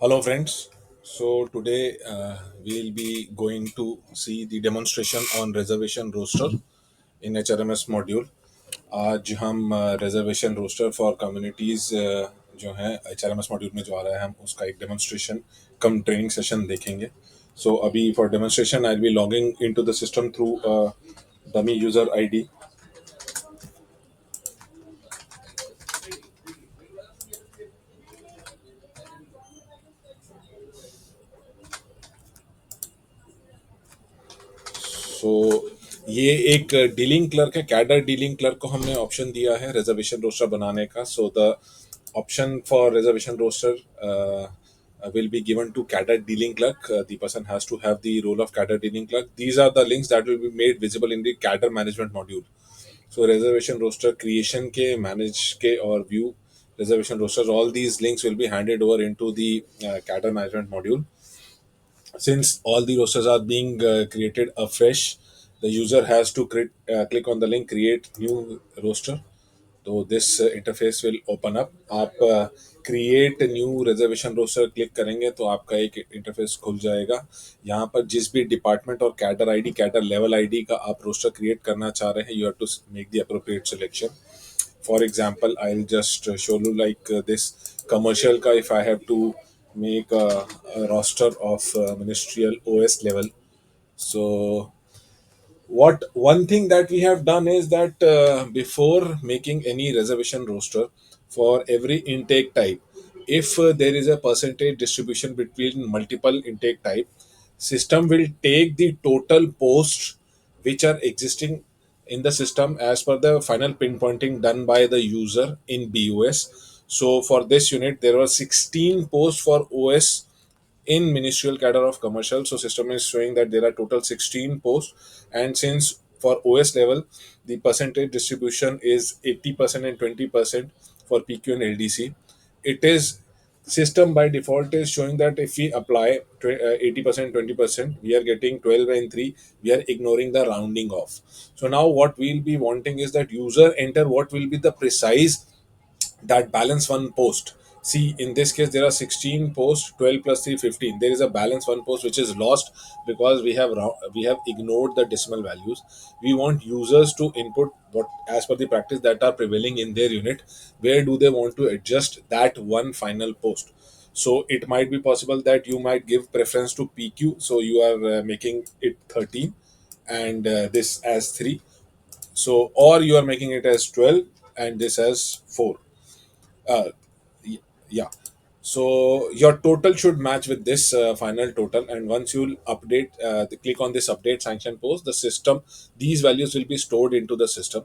Hello, friends. So today we'll be going to see the demonstration on reservation roster in HRMS module. आज हम reservation roster for communities जो है HRMS module में जो आ रहा है हम उसका एक डेमोन्स्ट्रेशन कम ट्रेनिंग सेशन देखेंगे. सो अभी for demonstration I will be logging into the system through dummy user ID. So ये एक डीलिंग क्लर्क है, कैडर डीलिंग क्लर्क को हमने ऑप्शन दिया है रिजर्वेशन रोस्टर बनाने का. So the option for reservation roster will be given to cadre dealing clerk. The person has to have the role of cadre dealing clerk. These are the links that will be made visible in the cadre management module. So reservation roster creation के manage के और view reservation roster, all these links will be handed over into the cadre management module. Since all the rosters are being created afresh, the user has to click on the link create new roster. तो this interface will open up. आप create new reservation roster click करेंगे तो आपका एक interface खुल जाएगा. यहाँ पर जिस भी डिपार्टमेंट और cadre ID cadre level ID का आप रोस्टर क्रिएट करना चाह रहे हैं, you have to make the appropriate selection. For example I will just show you like this commercial का. If I have to make a roster of ministerial OS level. So what one thing that we have done is that before making any reservation roster for every intake type, if there is a percentage distribution between multiple intake type, system will take the total posts which are existing in the system as per the final pinpointing done by the user in BOS. So for this unit there were 16 posts for OS in ministerial cadre of commercial. So system is showing that there are total 16 posts, and since for OS level the percentage distribution is 80% and 20% for PQ and LDC, it is system by default is showing that if we apply 80% 20%, we are getting 12 and 3, we are ignoring the rounding off. So now what we'll be wanting is that user enter what will be the precise that balance one post. See, in this case, there are 16 posts, 12 plus 3, 15. There is a balance one post which is lost because we have ignored the decimal values. We want users to input what as per the practice that are prevailing in their unit. Where do they want to adjust that one final post? So it might be possible that you might give preference to PQ. So you are making it 13 and this as 3. So, or you are making it as 12 and this as 4. uh, yeah. So your total should match with this final total, and once you update click on this update sanction post, the system, these values will be stored into the system.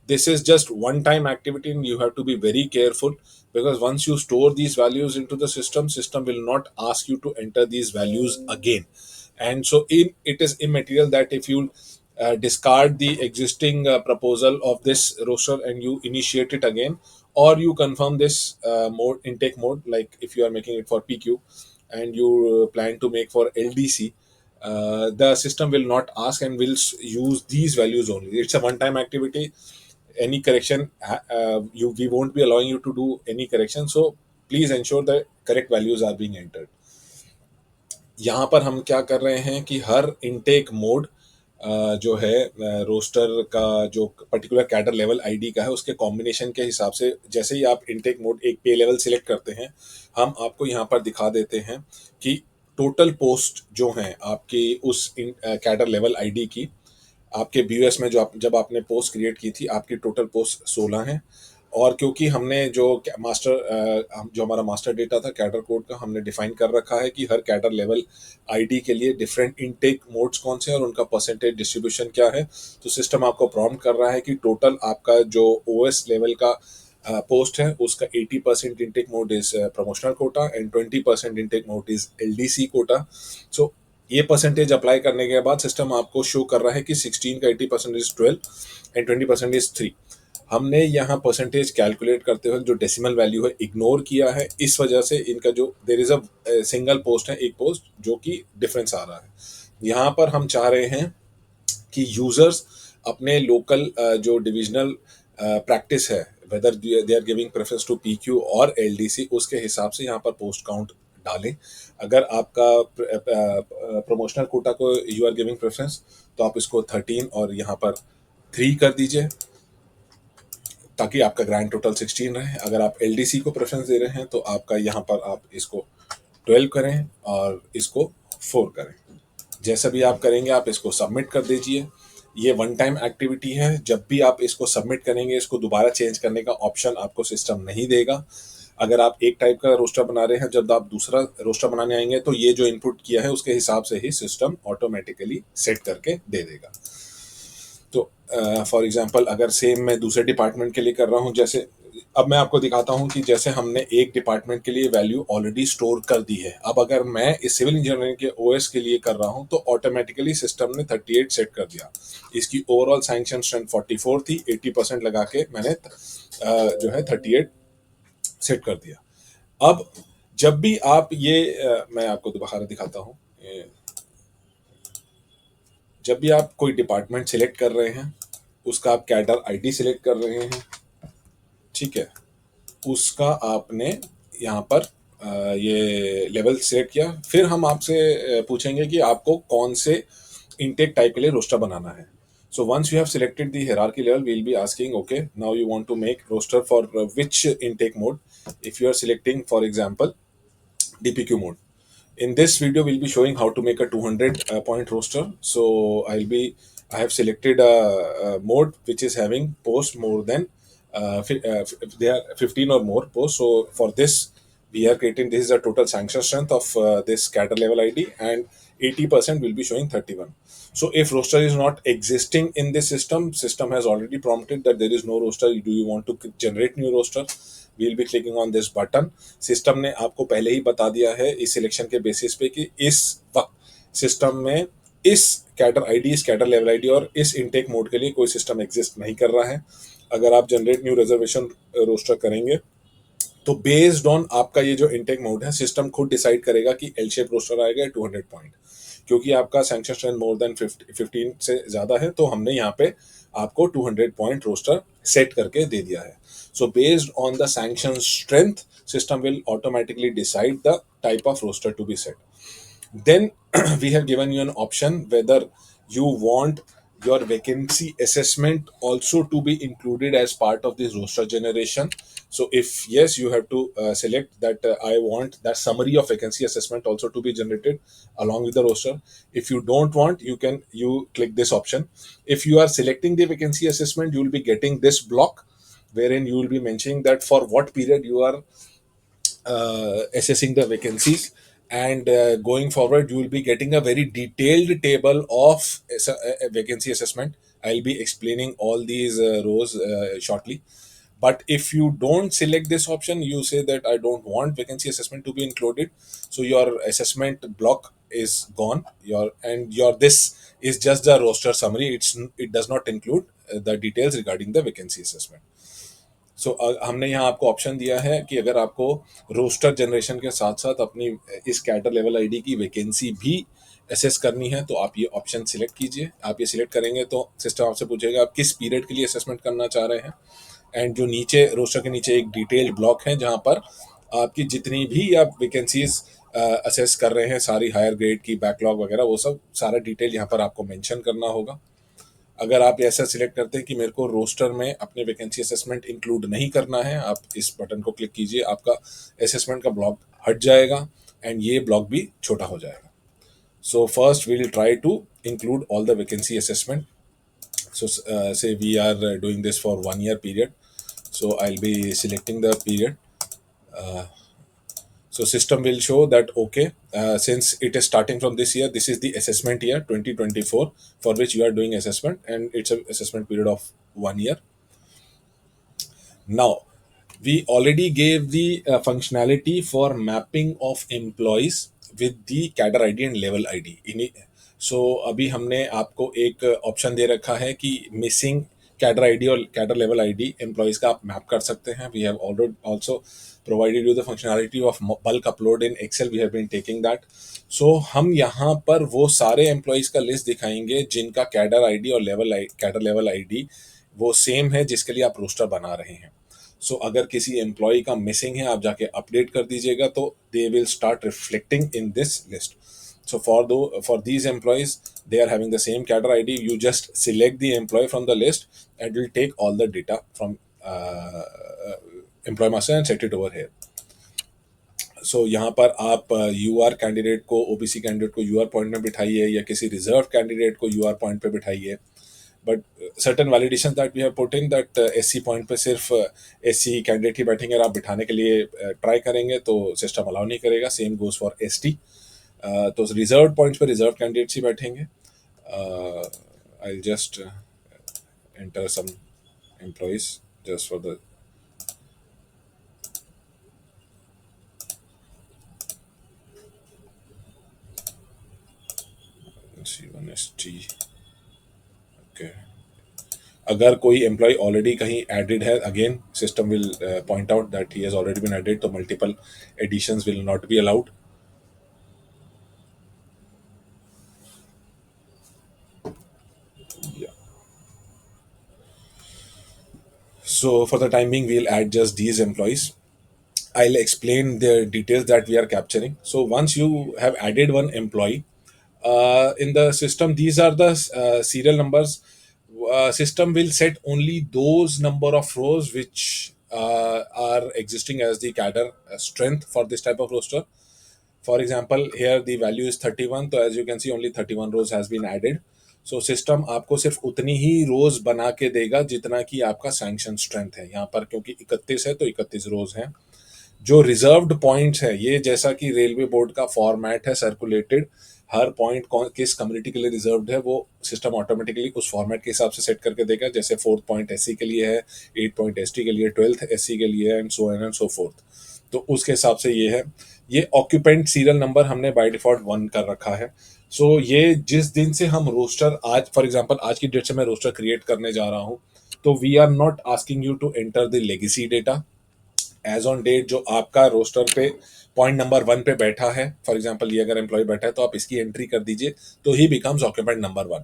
This is just one time activity and you have to be very careful, because once you store these values into the system will not ask you to enter these values again. And so it is immaterial that if you discard the existing proposal of this roster and you initiate it again, or you confirm this mode intake mode, like if you are making it for PQ and you plan to make for LDC, the system will not ask and will use these values only. It's a one time activity. Any correction you we won't be allowing you to do any correction, so please ensure that correct values are being entered. यहाँ पर हम क्या कर रहे हैं कि हर intake mode जो है रोस्टर का जो पर्टिकुलर कैडर लेवल आईडी का है उसके कॉम्बिनेशन के हिसाब से, जैसे ही आप इनटेक मोड एक पे लेवल सिलेक्ट करते हैं, हम आपको यहाँ पर दिखा देते हैं कि टोटल पोस्ट जो हैं आपकी उस कैडर लेवल आईडी की, आपके बीयूएस में जो जब आपने पोस्ट क्रिएट की थी आपकी टोटल पोस्ट 16 है. और क्योंकि हमने जो जो हमारा मास्टर डेटा था कैडर कोड का, हमने डिफाइन कर रखा है कि हर कैडर लेवल आईडी के लिए डिफरेंट इनटेक मोड्स कौन से हैं और उनका परसेंटेज डिस्ट्रीब्यूशन क्या है, तो सिस्टम आपको प्रॉम्प्ट कर रहा है कि टोटल आपका जो ओएस लेवल का पोस्ट है उसका 80% intake mode is promotional quota and 20% intake mode is LDC quota. So ये परसेंटेज अप्लाई करने के बाद सिस्टम आपको शो कर रहा है कि 16 का 80% इज 12 एंड 20% इज 3. हमने यहाँ परसेंटेज कैलकुलेट करते हुए जो डेसिमल वैल्यू है इग्नोर किया है, इस वजह से इनका जो there is a single post है, एक पोस्ट जो कि डिफरेंस आ रहा है. यहाँ पर हम चाह रहे हैं कि यूजर्स अपने लोकल जो डिविजनल प्रैक्टिस है, whether they are giving preference to PQ और एलडीसी, उसके हिसाब से यहाँ पर पोस्ट काउंट डालें। अगर आपका प्रमोशनल कोटा को यू आर गिविंग प्रेफरेंस, तो आप इसको 13 और यहाँ पर 3 कर दीजिए, ताकि आपका ग्रैंड टोटल 16 रहे। अगर आप एलडीसी को प्रेफरेंस दे रहे हैं तो आपका यहाँ पर आप इसको 12 करें और इसको 4 करें। जैसा भी आप करेंगे आप इसको सबमिट कर दीजिए। ये वन टाइम एक्टिविटी है, जब भी आप इसको सबमिट करेंगे इसको दोबारा चेंज करने का ऑप्शन आपको सिस्टम नहीं देगा। अगर आप एक टाइप का रोस्टर बना रहे हैं, जब आप दूसरा रोस्टर बनाने आएंगे तो ये जो इनपुट किया है उसके हिसाब से ही सिस्टम ऑटोमेटिकली सेट करके दे देगा। तो फॉर एग्जांपल अगर सेम मैं दूसरे डिपार्टमेंट के लिए कर रहा हूँ, जैसे अब मैं आपको दिखाता हूँ कि जैसे हमने एक डिपार्टमेंट के लिए वैल्यू ऑलरेडी स्टोर कर दी है। अब अगर मैं इस सिविल इंजीनियरिंग के ओएस के लिए कर रहा हूँ तो ऑटोमेटिकली सिस्टम ने 38 सेट कर दिया। इसकी ओवरऑल सैंक्शन स्ट्रेंथ 44 थी, 80% लगा के मैंने जो है 38 सेट कर दिया। अब जब भी आप ये मैं आपको दोबारा दिखाता हूँ, जब भी आप कोई डिपार्टमेंट सिलेक्ट कर रहे हैं उसका आप कैडर आईडी सिलेक्ट कर रहे हैं, ठीक है, उसका आपने यहाँ पर ये लेवल सेलेक्ट किया। फिर हम आपसे पूछेंगे कि आपको कौन से इनटेक टाइप के लिए रोस्टर बनाना है। So once you have selected the hierarchy level, we will be asking okay now you want to make roster for which intake mode. If you are selecting for example DPQ mode. In this video, we'll be showing how to make a 200 point roster. So I have selected a mode which is having post more than they are 15 or more posts. So for this, we are creating, this is a total sanction strength of this cadre level ID, and 80% will be showing 31. So if roster is not existing in this system has already prompted that there is no roster. Do you want to generate new roster? We'll be clicking on this button. System ने आपको पहले ही बता दिया है इस selection के basis पे कि इस वक्त सिस्टम में इस कैडर आईडी, इस कैडर लेवल आईडी और इस इनटेक मोड के लिए कोई सिस्टम एग्जिस्ट नहीं कर रहा है। अगर आप जनरेट न्यू रिजर्वेशन रोस्टर करेंगे तो बेस्ड ऑन आपका ये जो इनटेक मोड है, सिस्टम खुद डिसाइड करेगा कि एल शेप रोस्टर आएगा 200 पॉइंट, क्योंकि आपका सैंक्शन स्ट्रेंथ मोर देन 15 से ज़्यादा है, तो हमने यहाँ पे आपको 200 पॉइंट रोस्टर सेट करके दे दिया है। So based on the sanction strength, system will automatically decide the type of roster to be set. Then we have given you an option whether you want your vacancy assessment also to be included as part of this roster generation. So if yes, you have to select that I want that summary of vacancy assessment also to be generated along with the roster. If you don't want, you click this option. If you are selecting the vacancy assessment, you will be getting this block wherein you will be mentioning that for what period you are assessing the vacancies, and going forward you will be getting a very detailed table of vacancy assessment. I'll be explaining all these rows shortly. But if you don't select this option, you say that I don't want vacancy assessment to be included, so your assessment block is gone. Your this is just the roster summary. It does not include the details regarding the vacancy assessment. सो हमने यहाँ आपको option दिया है कि अगर आपको roster generation के साथ साथ अपनी इस कैडर लेवल आईडी की वैकेंसी भी असेस करनी है, तो आप ये ऑप्शन सिलेक्ट कीजिए। आप ये सिलेक्ट करेंगे तो सिस्टम आपसे पूछेगा आप किस पीरियड के लिए असेसमेंट करना चाह रहे हैं, एंड जो नीचे रोस्टर के नीचे एक डिटेल्ड ब्लॉक है जहाँ पर आपकी जितनी भी आप वैकेंसीज असेस कर रहे हैं, सारी हायर ग्रेड की, बैकलॉग वगैरह, वो सब सारा डिटेल यहाँ पर आपको मेंशन करना होगा। अगर आप ऐसा सिलेक्ट करते हैं कि मेरे को रोस्टर में अपने वैकेंसी असेसमेंट इंक्लूड नहीं करना है, आप इस बटन को क्लिक कीजिए, आपका असेसमेंट का ब्लॉक हट जाएगा एंड ये ब्लॉक भी छोटा हो जाएगा। So first we will try to include all the vacancy assessment. So say we are doing this for 1 year period, so I'll be selecting the period. So system will show that okay, since it is starting from this year, this is the assessment year 2024 for which you are doing assessment, and it's an assessment period of 1 year. Now we already gave the functionality for mapping of employees with the cadre ID and level ID. So अभी हमने आपको एक option दे रखा है कि missing cadre ID और cadre level ID employees का आप मैप कर सकते हैं. We have already also provided you the functionality of bulk upload in Excel. We have been taking that. So हम यहाँ पर वो सारे एम्प्लॉयज़ का लिस्ट दिखाएंगे जिनका कैडर आईडी और कैडर लेवल आईडी वो सेम है जिसके लिए आप रोस्टर बना रहे हैं. सो अगर किसी एम्प्लॉय का मिसिंग है, आप जाके अपडेट कर दीजिएगा, तो they will start reflecting in this list. So for these employees, they are having the same cadre ID. You just select the employee from the list, and will take all the data from employee master and set it over here. सो यहाँ पर आप you are candidate को, OBC candidate को UR point में बिठाइए, या किसी reserve candidate को UR point पे बिठाइए. But certain validation that we have put in, that SC point पे सिर्फ एससी कैंडिडेट ही बैठेंगे, और आप बिठाने के लिए ट्राई करेंगे तो सिस्टम अलाउ नहीं करेगा. Same goes for ST. तो रिजर्व पॉइंट्स पे रिजर्व कैंडिडेट्स ही बैठेंगे. I just enter some employees just for the C1ST. Okay. अगर कोई एम्प्लॉय ऑलरेडी कहीं एडेड है, again system will point out that he has already been added, तो multiple additions will not be allowed. So for the time being, we'll add just these employees. I'll explain the details that we are capturing. So once you have added one employee in the system, these are the serial numbers. System will set only those number of rows which are existing as the cadre strength for this type of roster. For example, here the value is 31, so as you can see only 31 rows has been added. So system आपको सिर्फ उतनी ही रोज बना के देगा जितना कि आपका sanction strength है. यहाँ पर क्योंकि 31 है तो 31 रोज हैं. जो रिजर्व्ड पॉइंट्स है, ये जैसा कि रेलवे बोर्ड का फॉर्मेट है सर्कुलेटेड, हर पॉइंट किस कम्युनिटी के लिए रिजर्व्ड है वो सिस्टम ऑटोमेटिकली उस फॉर्मेट के हिसाब से सेट करके देगा. जैसे 4th पॉइंट एससी के लिए है, 8 पॉइंट एसटी के लिए, 12th एससी के लिए है, and so and so fourth. तो उसके हिसाब से ये है. ये ऑक्यूपेंट सीरियल नंबर हमने बाय डिफॉल्ट 1 कर रखा है. सो ये जिस दिन से हम रोस्टर, आज फॉर एग्जांपल आज की डेट से मैं रोस्टर क्रिएट करने जा रहा हूँ, तो we are not asking you to enter the legacy data. As on date जो आपका रोस्टर पे पॉइंट नंबर 1 पे बैठा है, फॉर एग्जांपल ये अगर एम्प्लॉय बैठा है तो आप इसकी एंट्री कर दीजिए, तो ही becomes occupant number 1.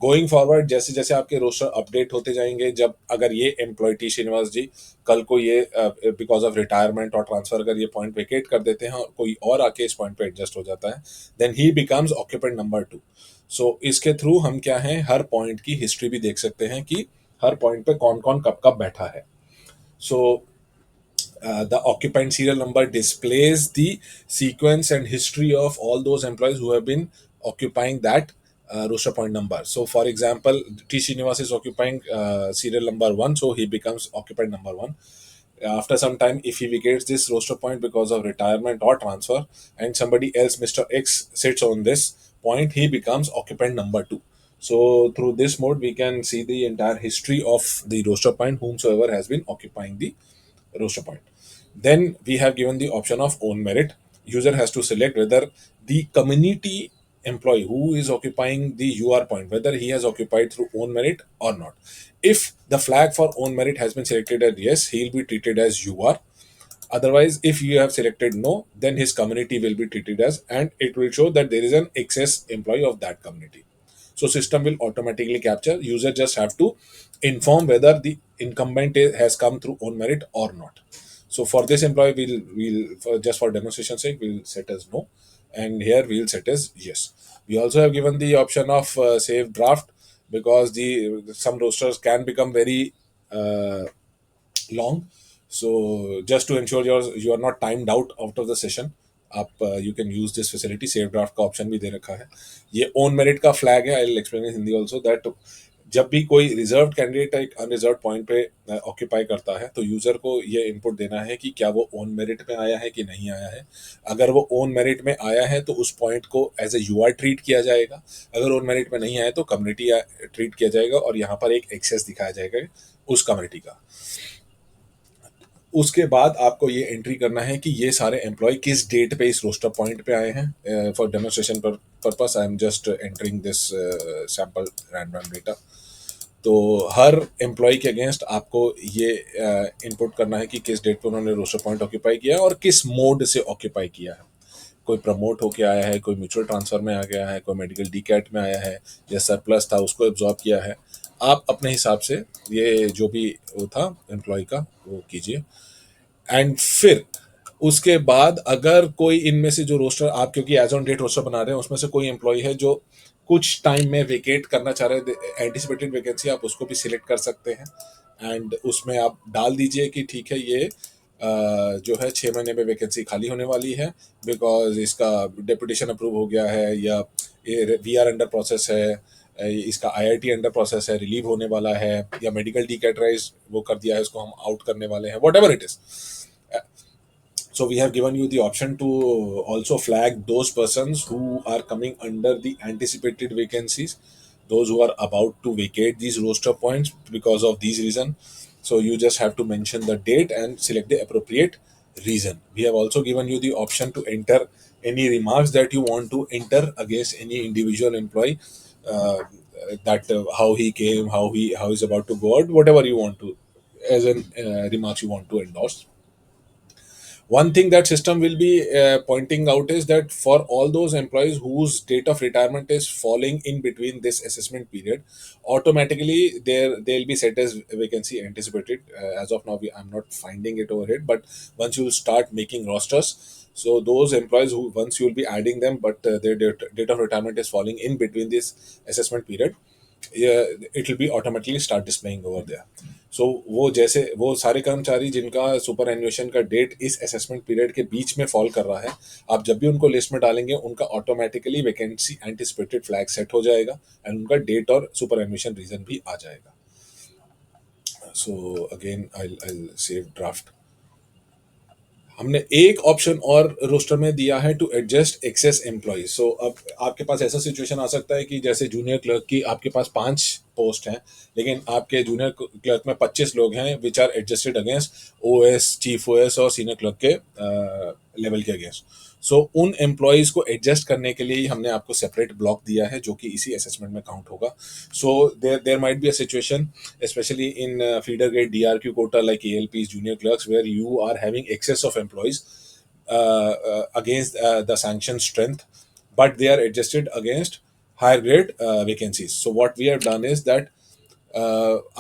Going forward जैसे जैसे आपके रोस्टर अपडेट होते जाएंगे, जब अगर ये एम्प्लॉय टी श्रीनिवास जी कल को ये बिकॉज ऑफ रिटायरमेंट और ट्रांसफर अगर ये पॉइंट वेकेट कर देते हैं और कोई और आके इस पॉइंट पे एडजस्ट हो जाता है, then he becomes occupant number 2. So इसके थ्रू हम क्या है, हर पॉइंट की हिस्ट्री भी देख सकते हैं कि हर पॉइंट पे कौन कौन कब कब बैठा है. सो the occupant serial number displays the sequence and history of all those employees who have been occupying that roster point number. So, for example, T. Srinivas is occupying serial number 1, so he becomes occupant number 1. After some time, if he vacates this roster point because of retirement or transfer, and somebody else, Mr. X, sits on this point, he becomes occupant number 2. So, through this mode, we can see the entire history of the roster point, whomsoever has been occupying the roster point. Then we have given the option of own merit. User has to select whether the community employee who is occupying the UR point, whether he has occupied through own merit or not. If the flag for own merit has been selected as yes, he will be treated as UR. Otherwise, if you have selected no, then his community will be treated as, and it will show that there is an excess employee of that community. So system will automatically capture. User just have to inform whether the incumbent has come through own merit or not. So for this employee, we'll just for demonstration sake, we'll set as no, and here we'll set as yes. We also have given the option of save draft, because the some rosters can become very long. So just to ensure you are not timed out of the session, आप you can use this facility. Save draft का option भी दे रखा है. ये own merit का flag है. आई will explain in Hindi also that जब भी कोई रिजर्व कैंडिडेट एक अनरिजर्व पॉइंट पे ऑक्यूपाई करता है, तो यूजर को ये इनपुट देना है कि क्या वो ओन मेरिट में आया है कि नहीं आया है. अगर वो ओन मेरिट में आया है तो उस पॉइंट को एज ए यूआर ट्रीट किया जाएगा. अगर ओन मेरिट में नहीं आया तो कम्युनिटी ट्रीट किया जाएगा, और यहाँ पर एक एक्सेस दिखाया जाएगा उस कम्युनिटी का. उसके बाद आपको ये एंट्री करना है कि ये सारे एम्प्लॉय किस डेट पे इस रोस्टर पॉइंट पे आए हैं. For demonstration purpose I am just entering this sample random data. तो हर एम्प्लॉय के अगेंस्ट आपको ये इनपुट करना है कि किस डेट पे उन्होंने रोस्टर पॉइंट ऑक्यूपाई किया है और किस मोड से ऑक्यूपाई किया है. कोई प्रमोट होके आया है, कोई म्यूचुअल ट्रांसफर में आ गया है, कोई मेडिकल डी कैट में आया है, या सरप्लस था उसको एब्जॉर्ब किया है. आप अपने हिसाब से ये जो भी वो था एम्प्लॉय का वो कीजिए। एंड फिर उसके बाद अगर कोई इनमें से जो रोस्टर आप, क्योंकि एज ऑन डेट रोस्टर बना रहे हैं, उसमें से कोई एम्प्लॉय है जो कुछ टाइम में वेकेट करना चाह रहे हैं एंटिसिपेटेड वैकेंसी, आप उसको भी सिलेक्ट कर सकते हैं। एंड उसमें आप डाल दीजिए कि ठीक है ये जो है 6 महीने में वैकेंसी खाली होने वाली है, बिकॉज इसका डेपुटेशन अप्रूव हो गया है, या ये वी आर अंडर प्रोसेस है, इसका आईआईटी अंडर प्रोसेस है, रिलीव होने वाला है, या मेडिकल डीकैटराइज वो कर दिया है, उसको हम आउट करने वाले हैं, what ever it is. So we have given you the option to also flag those persons who are coming under the anticipated vacancies, those who are about to vacate these roster points because of these reason. So you just have to mention the date and select the appropriate reason. We have also given you the option to enter any remarks that you want to enter against any individual employee, uh, that how he came, how he's about to go out, whatever you want to, as an remarks you want to endorse. One thing that system will be pointing out is that for all those employees whose date of retirement is falling in between this assessment period, automatically they'll be set as vacancy anticipated. As of now, I'm not finding it over here, but once you start making rosters, so those employees who once you'll be adding them, but their date of retirement is falling in between this assessment period, yeah, it will be automatically start displaying over there. सो वो जैसे वो सारे कर्मचारी जिनका super एन्युएशन का date इस assessment period के बीच में फॉल कर रहा है, आप जब भी उनको लिस्ट में डालेंगे उनका automatically vacancy anticipated flag set हो जाएगा, एंड उनका डेट और सुपर एन्युएशन रीजन भी आ जाएगा। So again I save draft. हमने एक ऑप्शन और रोस्टर में दिया है टू एडजस्ट एक्सेस एम्प्लॉय। सो अब आपके पास ऐसा सिचुएशन आ सकता है कि जैसे जूनियर क्लर्क की आपके पास 5 पोस्ट हैं, लेकिन आपके जूनियर क्लर्क में 25 लोग हैं which are adjusted against OS, chief OS और सीनियर क्लर्क के लेवल के अगेंस्ट। सो उन एम्प्लॉयज को एडजस्ट करने के लिए ही हमने आपको सेपरेट ब्लॉक दिया है जो कि इसी असेसमेंट में काउंट होगा। So there might be a situation especially in feeder grade DRQ quota like ALPs, junior clerks, where you are having excess of employees against the sanctioned strength, but they are adjusted against higher grade vacancies. So what we have done is that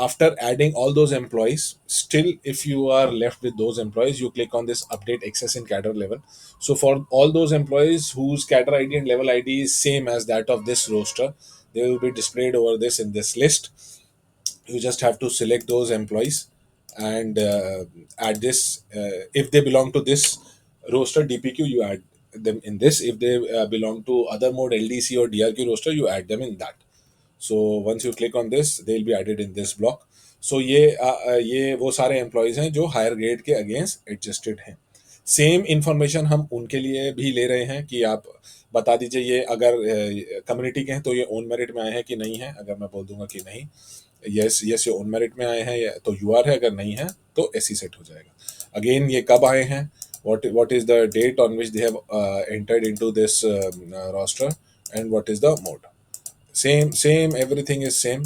after adding all those employees, still if you are left with those employees, you click on this update access in cadre level. So for all those employees whose cadre ID and level ID is same as that of this roster, they will be displayed over this in this list. You just have to select those employees and add this. If they belong to this roster DPQ, you add them in this. If they belong to other mode LDC or DRQ roster, you add them in that. So once you click on this, they'll be added in this block. So ये वो सारे employees हैं जो higher grade के against adjusted हैं। Same information हम उनके लिए भी ले रहे हैं कि आप बता दीजिए ये अगर कम्युनिटी के हैं तो ये ओन मेरिट में आए हैं कि नहीं है। अगर मैं बोल दूंगा कि नहीं, यस यस ये ओन मेरिट में आए हैं तो यूआर है, अगर नहीं है तो एससी सेट हो जाएगा। अगेन ये कब आए हैं, what is the date on which they have entered into this roster, and what is the mode. Same everything is same.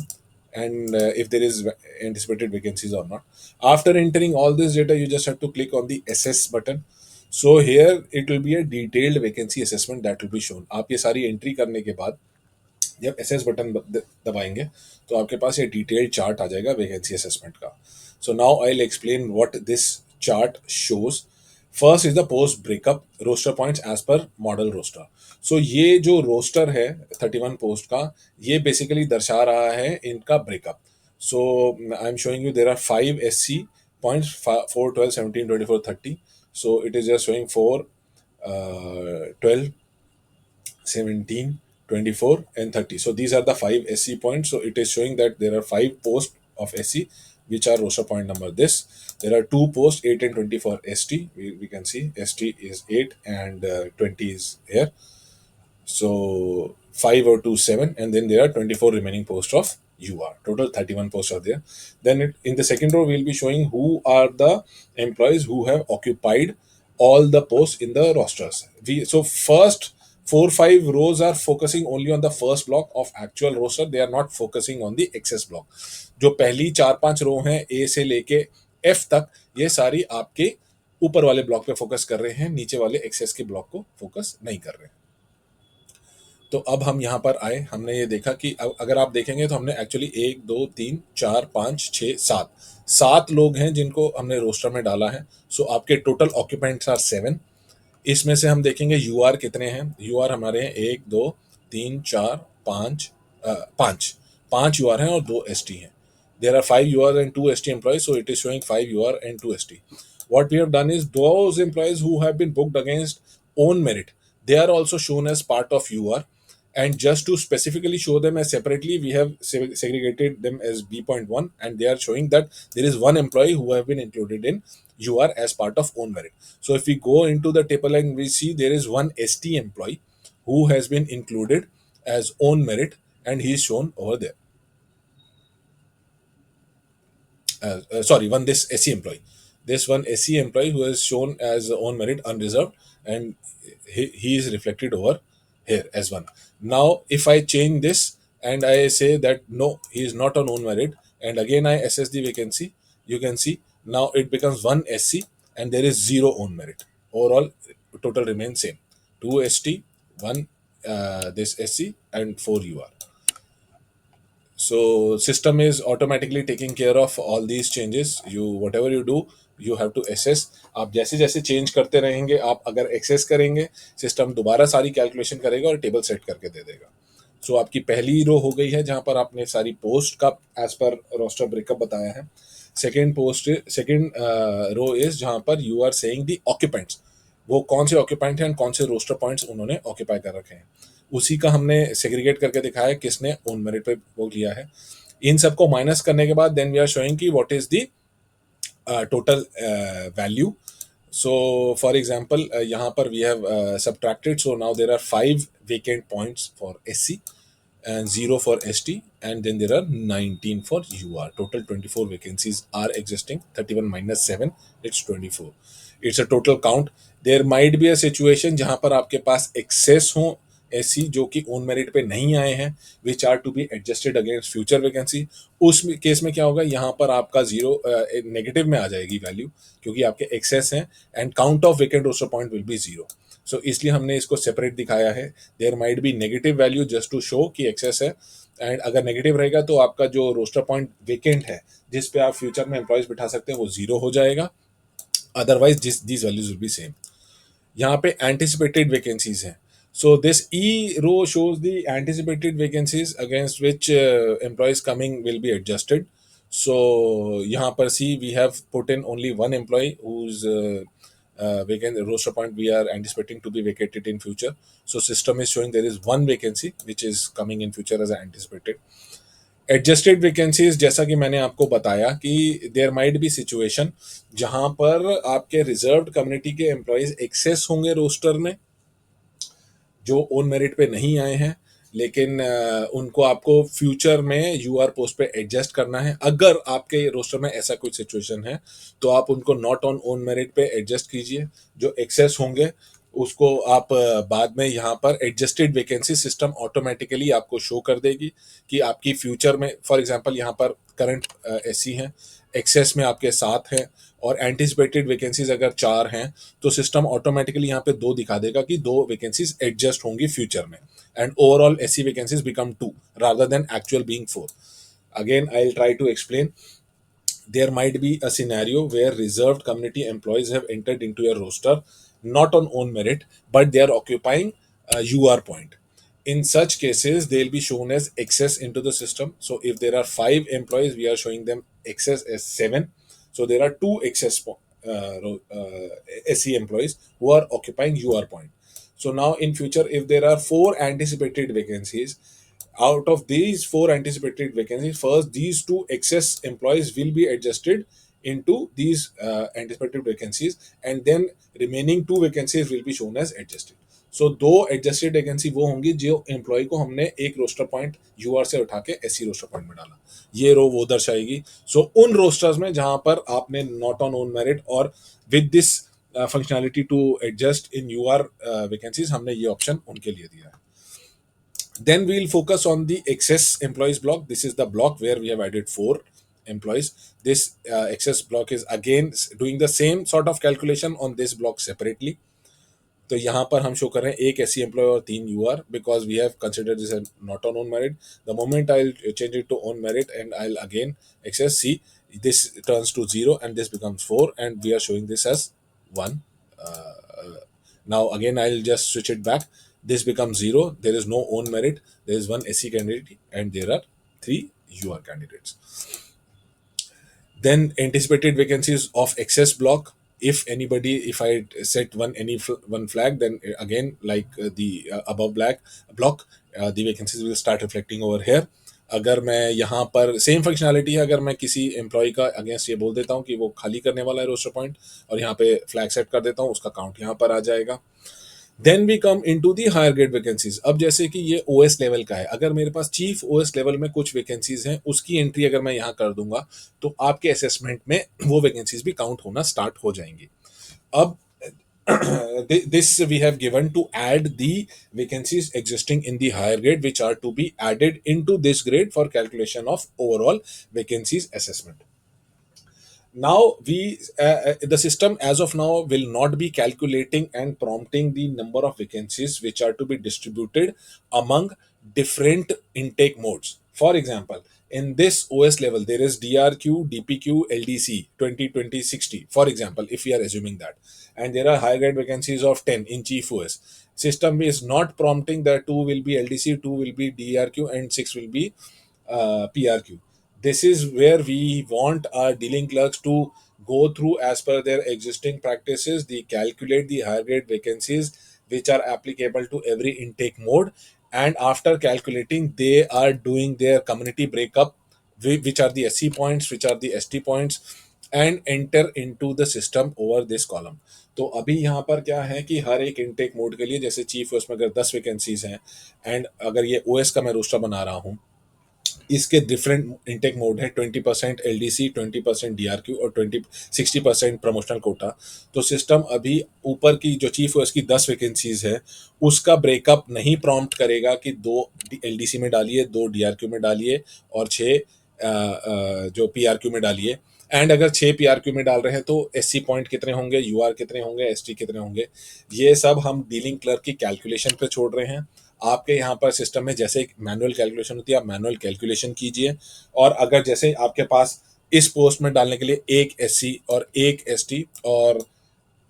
And if there is anticipated vacancies or not, after entering all this data you just have to click on the assess button. So here it will be a detailed vacancy assessment that will be shown. आप ये सारी entry करने के बाद जब SS button दबाएंगे तो आपके पास ये डिटेल्ड चार्ट आ जाएगा वैकेंसी असेसमेंट का। So now I will explain what this chart shows. First is the post breakup roster points as per model roster. सो ये जो रोस्टर है 31 पोस्ट का, ये बेसिकली दर्शा रहा है इनका breakup. So I am showing you there are 5 SC points, 4, 12, 17, 24, 30. So it is just showing 4, 12, 17, 24, and 30. So these are the 5 SC points. So it is showing that there are 5 posts of SC which are roster point number this. There are 2 posts 8 and 20 for ST. We can see ST is 8 and 20 is here. So 5 or 2, 7, and then there are 24 remaining posts of UR. Total 31 posts are there. Then in the second row, we'll be showing who are the employees who have occupied all the posts in the rosters. So first 4-5 rows are focusing only on the first block of actual roster. They are not focusing on the excess block. जो पहली 4-5 रो हैं A से लेके F तक, ये सारी आपके ऊपर वाले ब्लॉक पे फोकस कर रहे हैं, नीचे वाले एक्सेस के ब्लॉक को फोकस नहीं कर रहे हैं। तो अब हम यहाँ पर आए, हमने ये देखा कि अब अगर आप देखेंगे तो हमने एक्चुअली 1 2 3 4 5 6 7 7 लोग हैं जिनको हमने रोस्टर में डाला है। सो आपके टोटल ऑक्यूपेंट्स आर 7। इसमें से हम देखेंगे यूआर कितने हैं। यूआर हमारे हैं 1 2 3 4 5, 5 5 यूआर हैं और 2 एसटी हैं। There are 5 UR and 2 ST employees, so it is showing 5 UR and 2 ST. What we have done is those employees who have been booked against own merit, they are also shown as part of UR. And just to specifically show them as separately, we have segregated them as B.1, and they are showing that there is one employee who have been included in UR as part of own merit. So if we go into the table and we see there is one ST employee who has been included as own merit, and he is shown over there. Sorry, one this SE employee. This one SE employee who is shown as own merit unreserved, and he is reflected over here as one. Now, if I change this and I say that no, he is not on own merit, and again I assess the vacancy, you can see now it becomes one SC and there is zero own merit. Overall, total remains same: two ST, one this SC, and four UR. So system is automatically taking care of all these changes. You whatever you do, you have to assess. आप जैसे जैसे change करते रहेंगे, आप अगर access करेंगे, system दोबारा सारी कैलकुलेशन करेगा और टेबल सेट करके दे देगा। सो आपकी पहली रो हो गई है जहां पर आपने सारी पोस्ट का एज पर रोस्टर ब्रेकअप बताया है। सेकेंड रो इज जहां पर you are saying the occupants, वो कौन से ऑक्यूपेंट हैं, कौन से रोस्टर पॉइंट्स उन्होंने ऑक्यूपाई कर रखे हैं, उसी का हमने सेग्रीगेट करके दिखाया है किसने ओन मेरिट पे वो लिया है। इन सबको माइनस करने के बाद देन वी आर शोइंग कि what is the total value. So for example, यहाँ पर we have subtracted, so now there are 5 vacant points for SC and 0 for ST, and then there are 19 for UR. Total 24 vacancies are existing. 31 minus 7, it's 24. It's a total count. There might be a situation जहाँ पर आपके पास excess हो ऐसी जो कि own merit पे नहीं आए हैं, which are to be adjusted against future vacancy. उस केस में क्या होगा, यहाँ पर आपका जीरो नेगेटिव में आ जाएगी वैल्यू, क्योंकि आपके एक्सेस हैं and count of vacant roster point will be zero. So इसलिए हमने इसको सेपरेट दिखाया है। There might be negative value just to show कि एक्सेस है, एंड अगर नेगेटिव रहेगा तो आपका जो रोस्टर पॉइंट वेकेंट है जिस पे आप फ्यूचर में एम्प्लॉयज बिठा सकते हैं वो जीरो हो जाएगा। Otherwise these values will be same. यहाँ पे एंटिसिपेटेड वैकेंसीज हैं। So this E row shows the anticipated vacancies against which employees coming will be adjusted. So यहाँ पर see we have put in only one employee whose vacant roster point we are anticipating to be vacated in future. So system is showing there is one vacancy which is coming in future as anticipated. Adjusted vacancies, जैसा कि मैंने आपको बताया कि there might B situation जहां पर आपके reserved community के एम्प्लॉयज एक्सेस होंगे रोस्टर में जो ओन मेरिट पे नहीं आए हैं, लेकिन उनको आपको फ्यूचर में यूआर पोस्ट पे एडजस्ट करना है। अगर आपके रोस्टर में ऐसा कुछ सिचुएशन है तो आप उनको नॉट ऑन ओन मेरिट पे एडजस्ट कीजिए। जो एक्सेस होंगे उसको आप बाद में यहाँ पर एडजस्टेड वैकेंसी सिस्टम ऑटोमेटिकली आपको शो कर देगी कि आपकी फ्यूचर में, फॉर एग्जांपल यहाँ पर करंट एससी हैं, एक्सेस में आपके 7 हैं और एंटिसिपेटेड वैकेंसीज अगर 4 हैं तो सिस्टम ऑटोमेटिकली यहाँ पे 2 दिखा देगा कि 2 वैकेंसीज एडजस्ट होंगी फ्यूचर में, and overall SC vacancies become 2 rather than actual being 4। Again I will try to explain. There might be a scenario where reserved community employees have entered into your roster not on own merit, but they are occupying a UR point. In such cases, they'll be shown as excess into the system. So if there are 5 employees, we are showing them excess as 7. So there are 2 SE employees who are occupying UR point. So now in future, if there are 4 anticipated vacancies, out of these 4 anticipated vacancies, first these 2 excess employees will be adjusted into these anticipated vacancies, and then remaining 2 vacancies will be shown as adjusted. So 2 adjusted vacancy वो होंगी जो employ को हमने एक roster point यूआर से उठा के SC roster point में डाला, ये रो वो दर्शाएगी। सो उन रोस्टर्स में जहां पर आपने नॉट ऑन ओन मेरिट और with this functionality to adjust in your vacancies, हमने ये ऑप्शन उनके लिए दिया है। Then we'll focus on the excess employees block. This is the block where we have added 4 employees. This excess block is again doing the same sort of calculation on this block separately. तो यहाँ पर हम show कर रहे हैं एक SC employ और 3 UR, because we have considered this not on own merit. The moment I change it to own merit and I again access, see, this turns to 0 and this becomes 4 and we are showing this as 1. Now again I'll just switch it back. This becomes 0, there is no own merit, there is one SC candidate and there are 3 UR candidates. Then anticipated vacancies of excess block. If anybody, if I set one flag, then again like the above black block, the vacancies will start reflecting over here. अगर मैं यहाँ पर same functionality है, अगर मैं किसी employ का against ये बोल देता हूँ कि वो खाली करने वाला है रोस्टर पॉइंट और यहाँ पे फ्लैग सेट कर देता हूँ, उसका काउंट यहाँ पर आ जाएगा. Then we come into the higher grade vacancies. अब जैसे कि ये ओएस लेवल का है, अगर मेरे पास चीफ ओएस लेवल में कुछ वैकेंसीज हैं, उसकी एंट्री अगर मैं यहाँ कर दूंगा तो आपके असेसमेंट में वो वैकेंसीज भी काउंट होना स्टार्ट हो जाएंगी. अब this we have given to add the vacancies existing in the higher grade which are to be added into this grade for calculation of overall vacancies assessment. Now the system as of now will not be calculating and prompting the number of vacancies which are to be distributed among different intake modes. For example, in this OS level there is DRQ, DPQ, LDC 20, 60, for example, if we are assuming that, and there are high grade vacancies of 10 in chief OS. System is not prompting that 2 will be LDC, 2 will be DRQ and 6 will be PRQ. This is where we want our dealing clerks to go through as per their existing practices, they calculate the higher grade vacancies which are applicable to every intake mode, and after calculating they are doing their community breakup, which are the SC points, which are the ST points, and enter into the system over this column. तो अभी यहाँ पर क्या है कि हर एक intake mode के लिए, जैसे चीफ ओएस में अगर 10 वैकेंसीज हैं एंड अगर ये ओएस का मैं रोस्टर बना रहा हूँ, इसके डिफरेंट इनटेक मोड है, 20% एलडीसी, 20% डीआरक्यू और 60% प्रमोशनल कोटा. तो सिस्टम अभी ऊपर की जो चीफ है उसकी 10 वैकेंसीज है, उसका ब्रेकअप नहीं प्रॉम्प्ट करेगा कि 2 एलडीसी में डालिए, 2 डीआरक्यू में डालिए और 6 जो पीआरक्यू में डालिए. एंड अगर 6 पीआरक्यू में डाल रहे हैं तो एससी पॉइंट कितने होंगे, यूआर कितने होंगे, एसटी कितने होंगे, ये सब हम डीलिंग क्लर्क की कैलकुलेशन पे छोड़ रहे हैं. आपके यहाँ पर सिस्टम में जैसे मैनुअल कैलकुलेशन होती है, आप मैनुअल कैलकुलेशन कीजिए. और अगर जैसे आपके पास इस पोस्ट में डालने के लिए एक एससी और एक एसटी और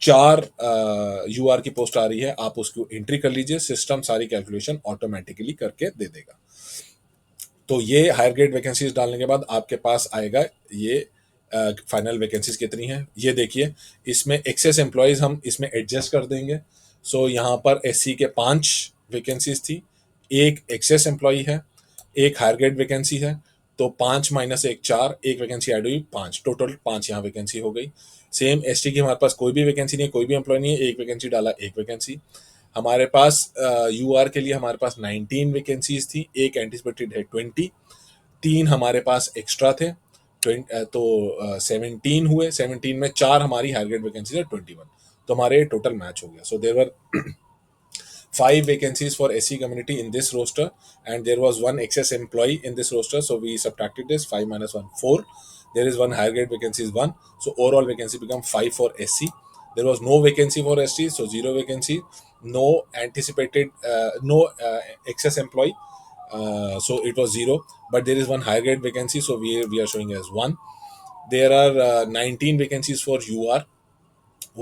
4 यूआर की पोस्ट आ रही है, आप उसको एंट्री कर लीजिए, सिस्टम सारी कैलकुलेशन ऑटोमेटिकली करके दे देगा. तो ये हायर ग्रेड वैकेंसीज डालने के बाद आपके पास आएगा ये फाइनल वैकेंसीज कितनी हैं. ये देखिए, इसमें एक्सेस एम्प्लॉयज़ हम इसमें एडजस्ट कर देंगे. सो यहाँ पर एससी के 5 वैकेंसीज थी, एक एक्सेस एम्प्लॉय है, एक हायर ग्रेड वैकेंसी है, तो 5 माइनस 1 4, एक वैकेंसी ऐड हुई 5, टोटल 5 यहाँ वैकेंसी हो गई. सेम एसटी की हमारे पास कोई भी वैकेंसी नहीं है, कोई भी एम्प्लॉय नहीं है, एक वैकेंसी डाला, एक वैकेंसी. हमारे पास यूआर के लिए हमारे पास 19 वैकेंसीज थी, एक एंटिसिपेटेड है 20, 3 हमारे पास एक्स्ट्रा थे, तो 17 हुए. 17 में 4 हमारी हायर ग्रेड वैकेंसीज है, 21, तो हमारे टोटल मैच हो गया. So there were 5 vacancies for SC community in this roster, and there was one excess employee in this roster, so we subtracted this 5 minus 1 4. There is one higher grade vacancy is 1, so overall vacancy become 5 for SC. There was no vacancy for ST, so 0 vacancy. No anticipated no excess employee, so it was 0, but there is one higher grade vacancy, so we are showing as 1. There are 19 vacancies for UR,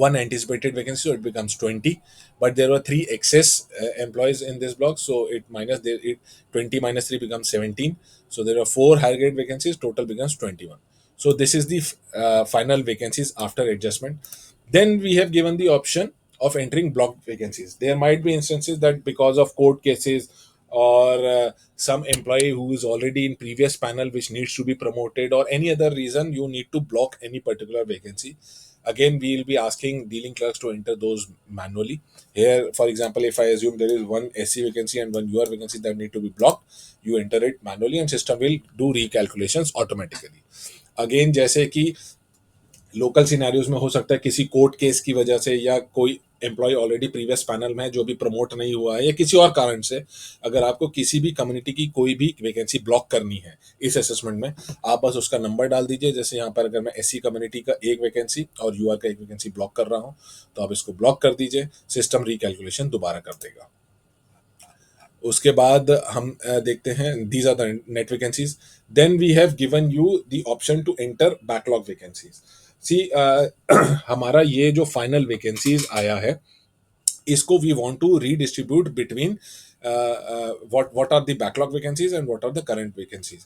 one anticipated vacancy, so it becomes 20, but there were 3 excess employees in this block, so it 20 minus 3 becomes 17, so there are 4 higher grade vacancies, total becomes 21. So this is the final vacancies after adjustment. Then we have given the option of entering block vacancies. There might be instances that because of court cases or some employee who is already in previous panel which needs to be promoted or any other reason you need to block any particular vacancy. Again, we will be asking dealing clerks to enter those manually. Here, for example, if I assume there is one SC vacancy and one UR vacancy that need to be blocked, you enter it manually and system will do recalculations automatically. Again, जैसे कि local scenarios में हो सकता है किसी court case की वजह से या कोई एम्प्लॉय ऑलरेडी प्रीवियस पैनल में है जो भी प्रमोट नहीं हुआ है या किसी और कारण से, अगर आपको किसी भी कम्युनिटी की कोई भी वैकेंसी ब्लॉक करनी है इस असेसमेंट में, आप बस उसका नंबर डाल दीजिए। जैसे यहाँ पर अगर मैं एससी कम्युनिटी का एक वैकेंसी और यूआर का एक वैकेंसी ब्लॉक कर रहा हूँ, तो आप इसको ब्लॉक कर दीजिए, सिस्टम रिकैलकुलेशन दोबारा कर देगा। उसके बाद हम देखते हैं these are the net vacancies. Then we have given you the option to enter backlog vacancies. See हमारा ये जो फाइनल वैकेंसीज आया है, इसको we want to redistribute between what are the backlog vacancies and what are the current vacancies.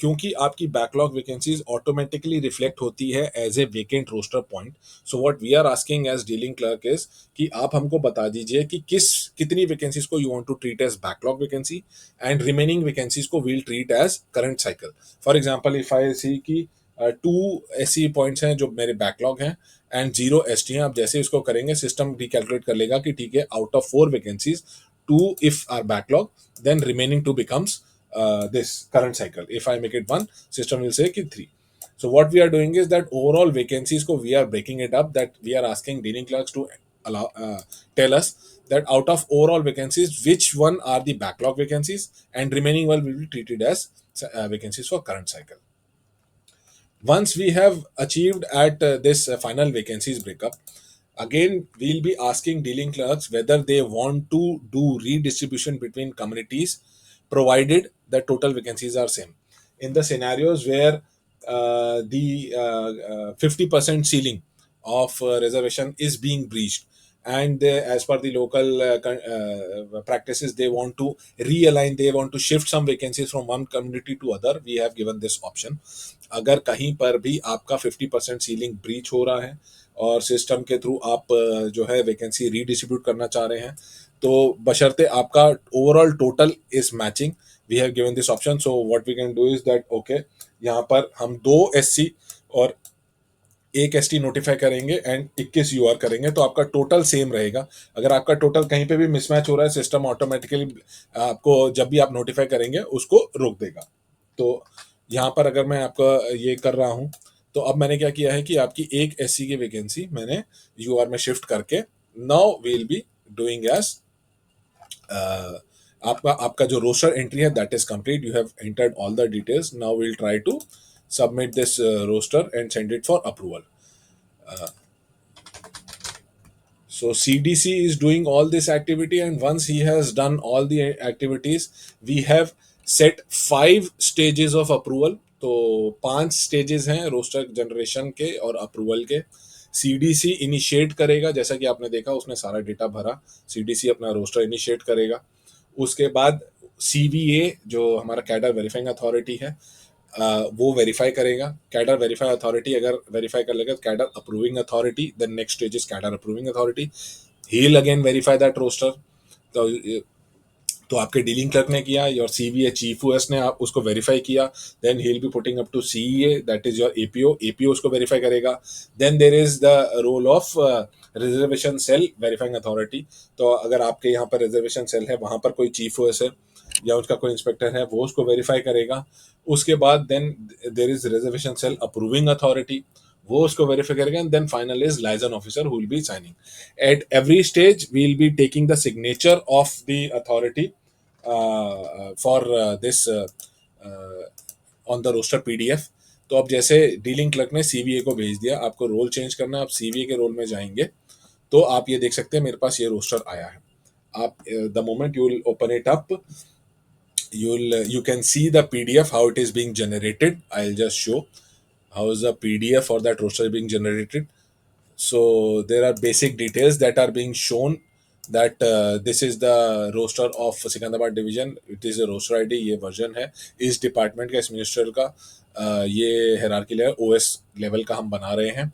क्योंकि आपकी backlog vacancies automatically reflect होती है as a vacant roster point. So what we are asking as dealing clerk is कि आप हमको बता दीजिए कि कितनी वैकेंसीज को you want to treat as backlog vacancy and remaining vacancies को we'll treat as current cycle. For example if I see की 2 पॉइंट्स हैं जो मेरे बैकलॉग हैं एंड 0 ST हैं, आप जैसे इसको करेंगे सिस्टम रिकैलकुलेट कर लेगा कि ठीक है, out of 4 vacancies 2 if are backlog, then remaining 2 becomes this current cycle. If I make it 1, system will say कि 3. So what we are doing is that overall vacancies को we are breaking it up, that we are asking dealing clerks to allow tell us that out of overall vacancies which one are the backlog vacancies and remaining one will be treated as vacancies for current cycle. Once we have achieved at this final vacancies breakup, again we'll be asking dealing clerks whether they want to do redistribution between communities provided the total vacancies are same. In the scenarios where the 50% ceiling of reservation is being breached, and as per the local practices they want to realign, they want to shift some vacancies from one community to other, we have given this option. अगर कहीं पर भी आपका 50% ceiling breach हो रहा है और system के थ्रू आप जो है वैकेंसी रीडिस्ट्रीब्यूट करना चाह रहे हैं, तो बशर्ते आपका overall total is matching, we have given this option. So what we can do is that okay, यहाँ पर हम 2 SC और 1 ST नोटिफाई करेंगे एंड 21 UR करेंगे, तो आपका टोटल सेम रहेगा। अगर आपका टोटल कहीं पे भी मिसमैच हो रहा है, सिस्टम ऑटोमेटिकली आपको जब भी आप नोटिफाई करेंगे उसको रोक देगा। तो यहाँ पर अगर मैं आपका ये कर रहा हूँ, तो अब मैंने क्या किया है कि आपकी 1 SC की वैकेंसी मैंने UR में शिफ्ट करके now we'll be doing as आपका आपका जो रोस्टर एंट्री है that is complete, you have entered all the details, now we'll try to submit this roster and send it for approval. So CDC is doing all this activity, and once he has done all the activities, we have set 5 stages of approval. तो 5 stages हैं roster generation के और approval के। CDC initiate करेगा, जैसा कि आपने देखा उसने सारा डेटा भरा, सीडीसी अपना रोस्टर इनिशिएट करेगा। उसके बाद सीवीए जो हमारा कैडर वेरीफाइंग अथॉरिटी है वो वेरीफाई करेगा। कैडर वेरीफाई अथॉरिटी अगर वेरीफाई कर लेगा, cadre approving authority, then next stage is cadre approving authority, he will again verify that roster. तो आपके डीलिंग क्लर्क ने किया, योर सीवीए चीफ ओएस ने आप उसको वेरीफाई किया, then he will be putting up to CEA, that is your APO, APO उसको verify करेगा। Then there is the role of reservation cell verifying authority. तो अगर आपके यहाँ पर रिजर्वेशन सेल है, वहाँ पर कोई चीफ ओएस है या उसका कोई इंस्पेक्टर है, वो उसको वेरीफाई करेगा। उसके बाद then there is reservation cell approving authority, वो उसको वेरीफाई करेगा, and then final is liaison officer who will be signing. At every stage we will be taking the signature of the authority for this on the roster PDF. तो अब जैसे dealing clerk ने सीवीए को भेज दिया, आपको role change करना है, आप सीवीए के रोल में जाएंगे तो आप ये देख सकते हैं मेरे पास ये रोस्टर आया है। आप the moment you will open it up, you can see the PDF how it is being generated. I'll just show how is the PDF for that roster being generated. So there are basic details that are being shown that this is the roster of Secunderabad division, it is a roster ID, ये version है इस department का, इस ministerial का, ये hierarchy layer OS level का हम बना रहे हैं।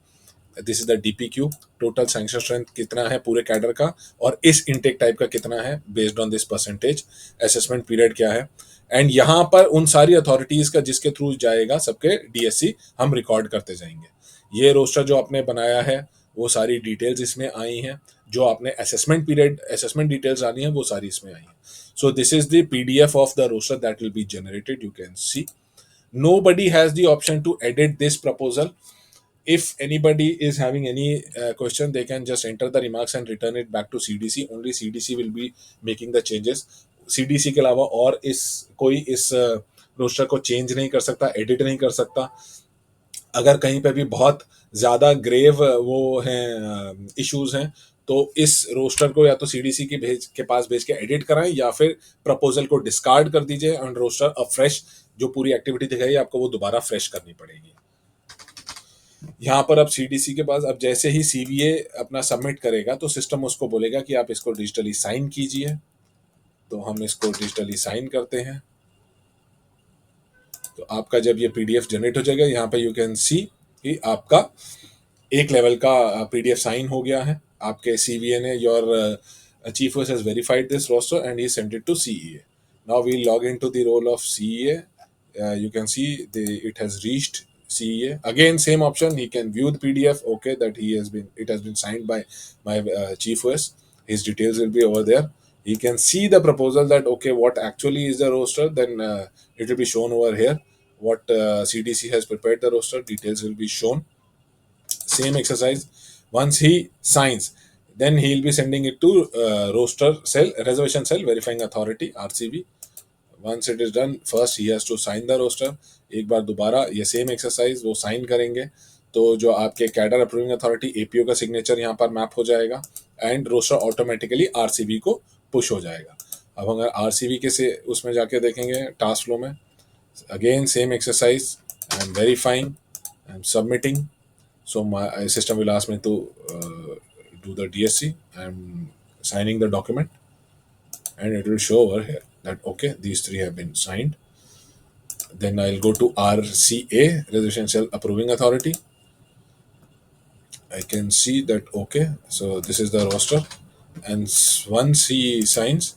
This is the DPQ, total sanction strength कितना है पूरे कैडर का और इस इनटेक टाइप का कितना है based on this percentage, assessment period क्या है, एंड यहाँ पर उन सारी अथॉरिटीज का जिसके थ्रू जाएगा सबके डीएससी हम रिकॉर्ड करते जाएंगे। ये रोस्टर जो आपने बनाया है वो सारी डिटेल्स इसमें आई हैं, जो आपने असेसमेंट पीरियड असेसमेंट डिटेल्स आनी है वो सारी इसमें आई हैं। So this is the PDF of the roster that will be generated, you can see. Nobody has the option to edit this proposal. If anybody is having any question, they can just enter the remarks and return it back to CDC. Only CDC will be making the changes. CDC के अलावा और इस कोई इस roster को change नहीं कर सकता, एडिट नहीं कर सकता. अगर कहीं पे भी बहुत ज़्यादा ग्रेव वो हैं इश्यूज हैं, तो इस रोस्टर को या तो सीडीसी के पास भेज के एडिट कराएं, या फिर प्रपोजल को डिस्कार्ड कर दीजिए एंड रोस्टर अ फ्रेश, जो पूरी एक्टिविटी दिखाई आपको वो दोबारा फ्रेश करनी पड़ेगी. यहाँ पर अब सीडीसी के पास अब जैसे ही सीवीए अपना सबमिट करेगा तो सिस्टम उसको बोलेगा कि आप इसको डिजिटली साइन कीजिए. तो हम इसको डिजिटली साइन करते हैं. तो आपका जब ये पीडीएफ जनरेट हो जाएगा, यहाँ पे यू कैन सी कि आपका एक लेवल का पीडीएफ साइन हो गया है. आपके सीवीए ने your chief has verified this roster and he sent it to CEA. Now we'll log into the role of CEA. You can see it has reached CEA. Again, same option. He can view the PDF. Okay, that it has been signed by my chief OS. His details will be over there. He can see the proposal that okay, what actually is the roster. Then it will be shown over here. What CDC has prepared the roster. Details will be shown. Same exercise. Once he signs, then he will be sending it to roster cell, reservation cell verifying authority, RCB. Once it is done, first he has to sign the roster. एक बार दोबारा ये same exercise वो sign करेंगे, तो जो आपके cadre approving authority APO का signature यहाँ पर मैप हो जाएगा एंड रोस्टर ऑटोमेटिकली आरसीबी को पुश हो जाएगा. अब अगर आरसीबी के से उसमें जाके देखेंगे टास्क फ्लो में, again same exercise, I am verifying, I am submitting. So my system will ask me to do the DSC. I'm signing the document, and it will show over here that okay, these three have been signed. Then I'll go to RCA, Reservation Cell Approving Authority. I can see that okay, so this is the roster, and once he signs,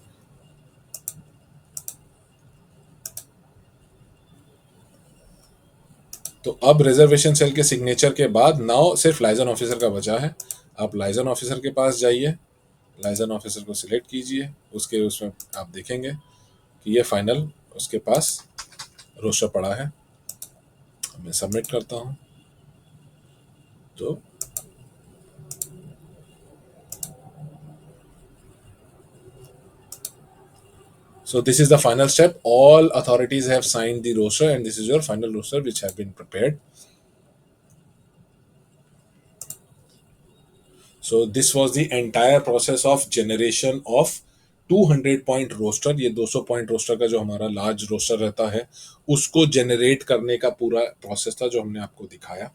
तो अब reservation cell के signature के बाद now सिर्फ liaison officer का बचा है. आप लाइजन ऑफिसर के पास जाइए, लाइजन ऑफिसर को सिलेक्ट कीजिए, उसके उसमें आप देखेंगे कि ये फाइनल उसके पास रोस्टर पड़ा है. मैं सबमिट करता हूँ. तो so this is the final step. All authorities have signed the roster and this is your final roster which have been prepared. So this was the entire process of generation of 200 point roster. ये 200 point roster का जो हमारा large roster रहता है उसको generate करने का पूरा प्रोसेस था जो हमने आपको दिखाया.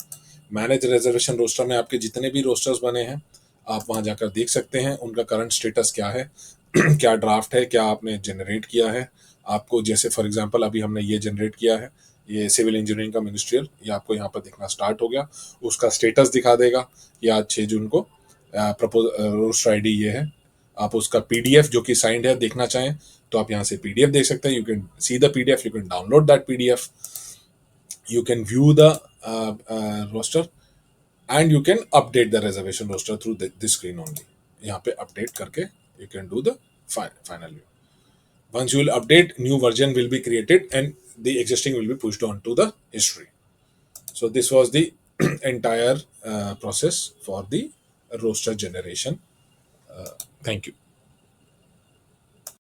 मैनेज रिजर्वेशन रोस्टर में आपके जितने भी रोस्टर्स बने हैं आप वहां जाकर देख सकते हैं उनका करंट स्टेटस क्या है, क्या ड्राफ्ट है, क्या आपने जनरेट किया है. आपको जैसे फॉर एग्जांपल अभी हमने ये जनरेट किया है, ये सिविल इंजीनियरिंग का मिनिस्ट्रियल, ये आपको यहाँ पर दिखना स्टार्ट हो गया. उसका स्टेटस दिखा देगा कि आज 6 जून को प्रपोज रोस्टर आईडी ये है. आप उसका पीडीएफ जो कि साइंड है देखना चाहें तो आप यहाँ से पीडीएफ देख सकते हैं. You can see the PDF, you can download that PDF, you can view the roster and you can update the reservation roster through this screen only. यहाँ पे अपडेट करके you can do the final view. Once you will update, new version will be created and the existing will be pushed on to the history. So this was the entire process for the roster generation. Thank you.